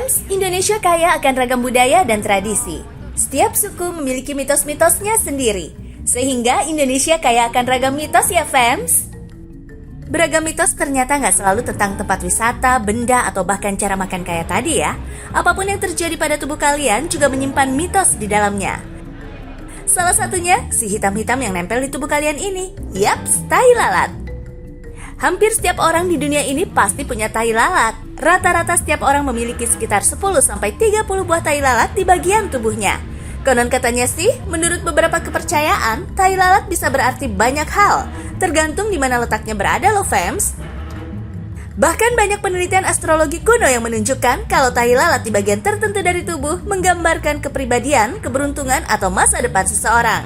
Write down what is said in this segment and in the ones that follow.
Fams, Indonesia kaya akan ragam budaya dan tradisi. Setiap suku memiliki mitos-mitosnya sendiri. Sehingga Indonesia kaya akan ragam mitos ya Fams. Beragam mitos ternyata nggak selalu tentang tempat wisata, benda, atau bahkan cara makan kayak tadi ya. Apapun yang terjadi pada tubuh kalian juga menyimpan mitos di dalamnya. Salah satunya, si hitam-hitam yang nempel di tubuh kalian ini. Yaps, tai lalat. Hampir setiap orang di dunia ini pasti punya tai lalat. Rata-rata setiap orang memiliki sekitar 10-30 buah tai lalat di bagian tubuhnya. Konon katanya sih, menurut beberapa kepercayaan, tai lalat bisa berarti banyak hal. Tergantung di mana letaknya berada loh Fams. Bahkan banyak penelitian astrologi kuno yang menunjukkan kalau tai lalat di bagian tertentu dari tubuh menggambarkan kepribadian, keberuntungan, atau masa depan seseorang.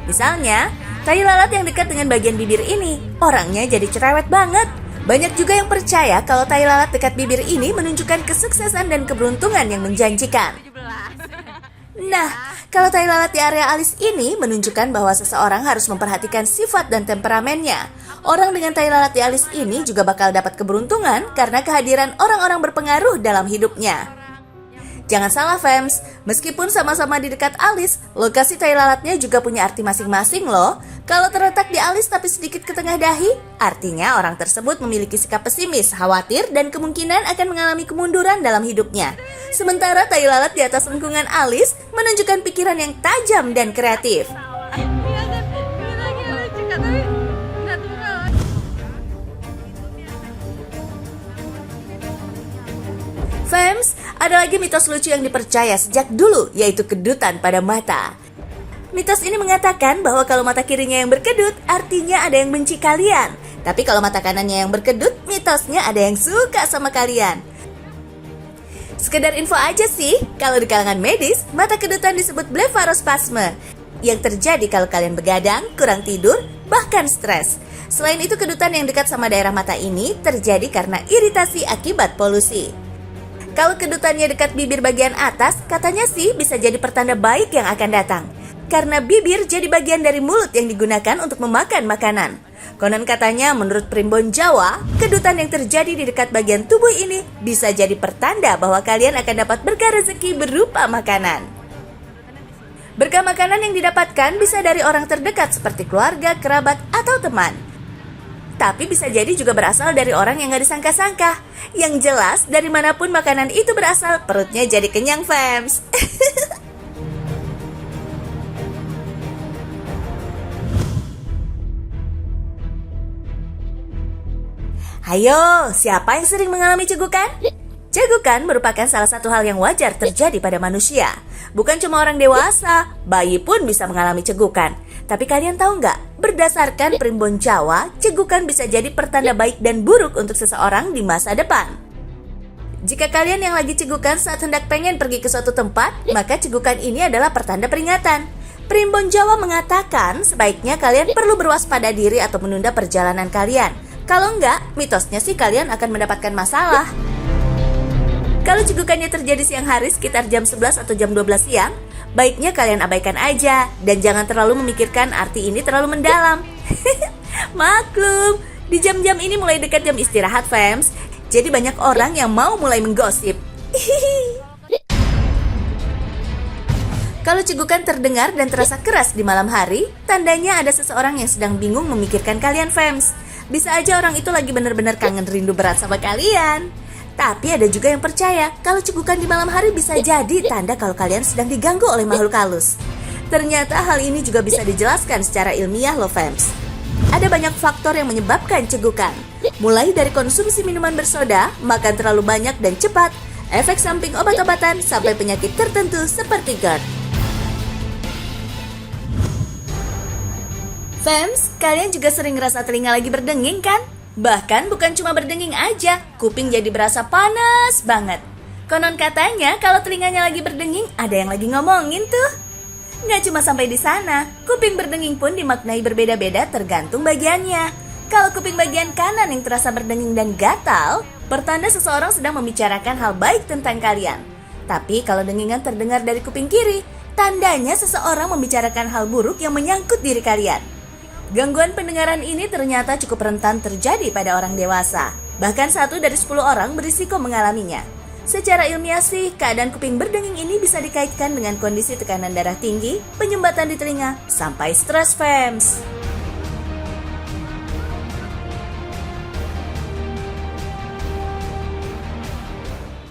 Misalnya, tai lalat yang dekat dengan bagian bibir ini, orangnya jadi cerewet banget. Banyak juga yang percaya kalau tai lalat dekat bibir ini menunjukkan kesuksesan dan keberuntungan yang menjanjikan. Nah, kalau tai lalat di area alis ini menunjukkan bahwa seseorang harus memperhatikan sifat dan temperamennya. Orang dengan tai lalat di alis ini juga bakal dapat keberuntungan karena kehadiran orang-orang berpengaruh dalam hidupnya. Jangan salah Fams, meskipun sama-sama di dekat alis, lokasi tai lalatnya juga punya arti masing-masing loh. Kalau terletak di alis tapi sedikit ke tengah dahi, artinya orang tersebut memiliki sikap pesimis, khawatir, dan kemungkinan akan mengalami kemunduran dalam hidupnya. Sementara tai lalat di atas lengkungan alis menunjukkan pikiran yang tajam dan kreatif. Fams, ada lagi mitos lucu yang dipercaya sejak dulu, yaitu kedutan pada mata. Mitos ini mengatakan bahwa kalau mata kirinya yang berkedut, artinya ada yang benci kalian. Tapi kalau mata kanannya yang berkedut, mitosnya ada yang suka sama kalian. Sekedar info aja sih, kalau di kalangan medis, mata kedutan disebut blefarospasme, yang terjadi kalau kalian begadang, kurang tidur, bahkan stres. Selain itu, kedutan yang dekat sama daerah mata ini terjadi karena iritasi akibat polusi. Kalau kedutannya dekat bibir bagian atas, katanya sih bisa jadi pertanda baik yang akan datang. Karena bibir jadi bagian dari mulut yang digunakan untuk memakan makanan. Konon katanya menurut primbon Jawa, kedutan yang terjadi di dekat bagian tubuh ini bisa jadi pertanda bahwa kalian akan dapat berkah rezeki berupa makanan. Berkah makanan yang didapatkan bisa dari orang terdekat seperti keluarga, kerabat, atau teman. Tapi bisa jadi juga berasal dari orang yang gak disangka-sangka. Yang jelas, dari manapun makanan itu berasal, perutnya jadi kenyang, Fams. Hayo, siapa yang sering mengalami cegukan? Cegukan merupakan salah satu hal yang wajar terjadi pada manusia. Bukan cuma orang dewasa, bayi pun bisa mengalami cegukan. Tapi kalian tahu nggak? Berdasarkan primbon Jawa, cegukan bisa jadi pertanda baik dan buruk untuk seseorang di masa depan. Jika kalian yang lagi cegukan saat hendak pengen pergi ke suatu tempat, maka cegukan ini adalah pertanda peringatan. Primbon Jawa mengatakan sebaiknya kalian perlu berwaspada diri atau menunda perjalanan kalian. Kalau nggak, mitosnya sih kalian akan mendapatkan masalah. Kalau cegukannya terjadi siang hari sekitar jam 11 atau jam 12 siang, baiknya kalian abaikan aja dan jangan terlalu memikirkan arti ini terlalu mendalam. Maklum, di jam-jam ini mulai dekat jam istirahat Fams, jadi banyak orang yang mau mulai menggosip. Kalau cegukan terdengar dan terasa keras di malam hari, tandanya ada seseorang yang sedang bingung memikirkan kalian Fams. Bisa aja orang itu lagi benar-benar kangen rindu berat sama kalian. Tapi ada juga yang percaya kalau cegukan di malam hari bisa jadi tanda kalau kalian sedang diganggu oleh makhluk halus. Ternyata hal ini juga bisa dijelaskan secara ilmiah loh Fams. Ada banyak faktor yang menyebabkan cegukan. Mulai dari konsumsi minuman bersoda, makan terlalu banyak dan cepat, efek samping obat-obatan, sampai penyakit tertentu seperti GERD. Fams, kalian juga sering ngerasa telinga lagi berdenging kan? Bahkan bukan cuma berdenging aja, kuping jadi berasa panas banget. Konon katanya kalau telinganya lagi berdenging, ada yang lagi ngomongin tuh. Nggak cuma sampai di sana, kuping berdenging pun dimaknai berbeda-beda tergantung bagiannya. Kalau kuping bagian kanan yang terasa berdenging dan gatal, pertanda seseorang sedang membicarakan hal baik tentang kalian. Tapi kalau dengingan terdengar dari kuping kiri, tandanya seseorang membicarakan hal buruk yang menyangkut diri kalian. Gangguan pendengaran ini ternyata cukup rentan terjadi pada orang dewasa. Bahkan 1 dari 10 orang berisiko mengalaminya. Secara ilmiah sih, keadaan kuping berdenging ini bisa dikaitkan dengan kondisi tekanan darah tinggi, penyumbatan di telinga, sampai stres, fams.